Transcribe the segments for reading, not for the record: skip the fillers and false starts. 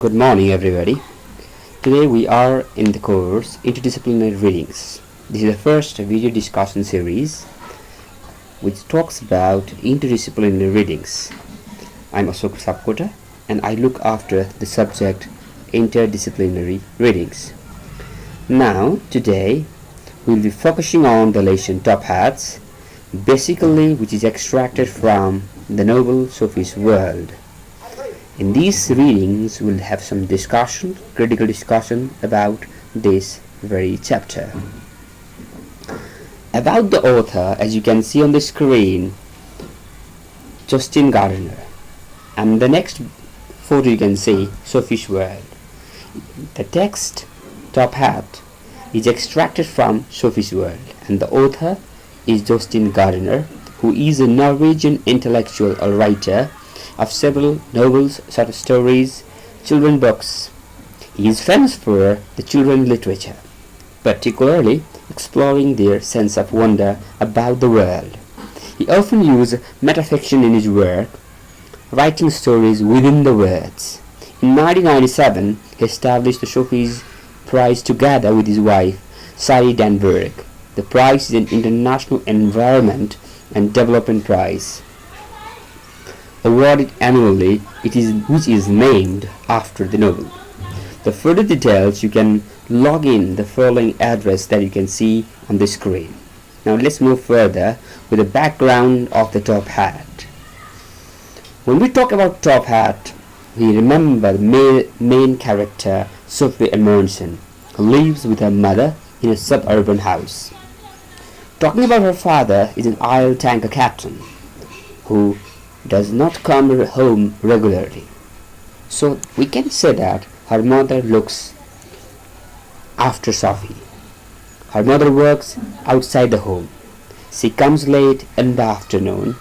Good morning, everybody. Today we are in the course Interdisciplinary Readings. This is the first video discussion series which talks about interdisciplinary readings. I'm Ashok Sapkota and I look after the subject interdisciplinary readings. Now, today we'll be focusing on the lesson Top Hats, basically which is extracted from the novel Sophie's World. In these readings, we'll have some discussion, critical discussion about this very chapter. About the author, as you can see on the screen, Justin Gardner. And the next photo you can see, Sophie's World. The text, Top Hat, is extracted from Sophie's World, and the author is Justin Gardner, who is a Norwegian intellectual writer of several novels, short stories, children's books. He is famous for the children's literature, particularly exploring their sense of wonder about the world. He often uses metafiction in his work, writing stories within the words. In 1997, he established the Sophie's Prize together with his wife, Sari Danberg. The prize is an international environment and development prize, awarded annually, which is named after the novel. For further details, you can log in the following address that you can see on the screen. Now let's move further with the background of the Top Hat. When we talk about Top Hat, we remember the main character, Sophie Emerson, who lives with her mother in a suburban house. Talking about her father is an oil tanker captain who does not come home regularly. So we can say that her mother looks after Sophie. Her mother works outside the home. She comes late in the afternoon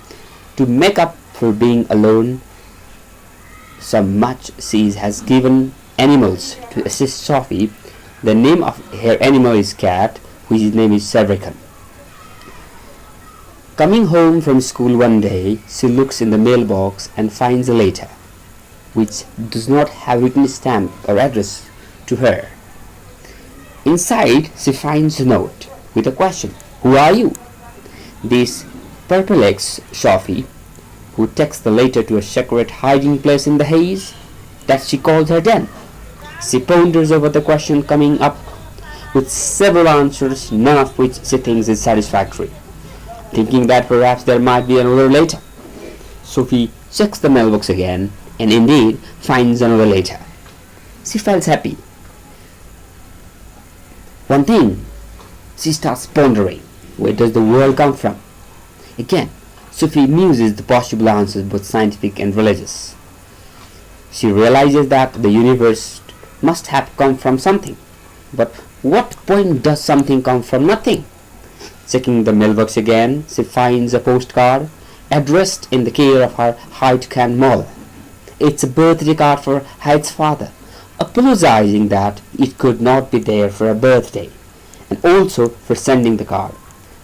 to make up for being alone so much. She has given animals to assist Sophie. The name of her animal is Cat, which name is Series-1. Coming home from school one day, she looks in the mailbox and finds a letter, which does not have written stamp or address to her. Inside, she finds a note with a question, "Who are you?" This perplexes Sophie, who takes the letter to a secret hiding place in the haze that she calls her den. She ponders over the question, coming up with several answers, none of which she thinks is satisfactory. Thinking that perhaps there might be another letter, Sophie checks the mailbox again and indeed finds another letter. She feels happy. One thing, she starts pondering, where does the world come from? Again, Sophie muses the possible answers, both scientific and religious. She realizes that the universe must have come from something. But what point does something come from nothing? Checking the mailbox again, she finds a postcard addressed in the care of her Hyde-Can mother. It's a birthday card for Hyde's father, apologizing that it could not be there for a birthday, and also for sending the card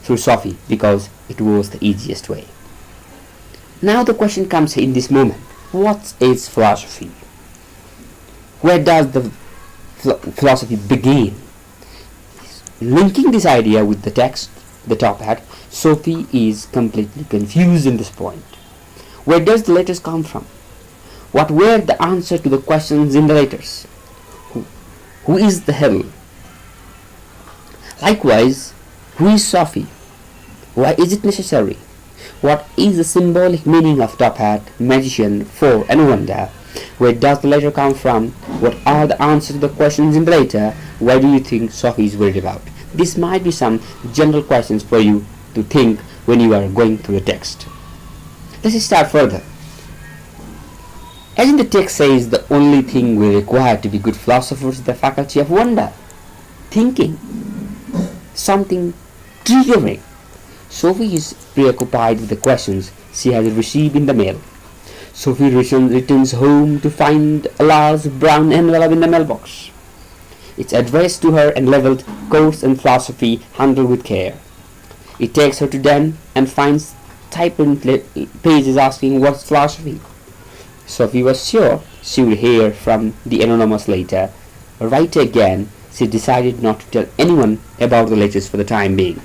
through Sophie because it was the easiest way. Now the question comes in this moment: what is philosophy? Where does the philosophy begin? Linking this idea with the text, the Top Hat, Sophie is completely confused in this point. Where does the letters come from? What were the answers to the questions in the letters? Who is the hell? Likewise, who is Sophie? Why is it necessary? What is the symbolic meaning of Top Hat, magician, four, and wonder? Where does the letter come from? What are the answers to the questions in the letter? Why do you think Sophie is worried about? This might be some general questions for you to think when you are going through the text. Let's start further. As in the text says, the only thing we require to be good philosophers is the faculty of wonder, thinking, something triggering. Sophie is preoccupied with the questions she has received in the mail. Sophie returns home to find a large brown envelope in the mailbox. It's addressed to her and labeled Course in Philosophy, handled with care. It takes her to den and finds typed pages asking what's philosophy. Sophie was sure she would hear from the anonymous later. Right again, she decided not to tell anyone about the letters for the time being.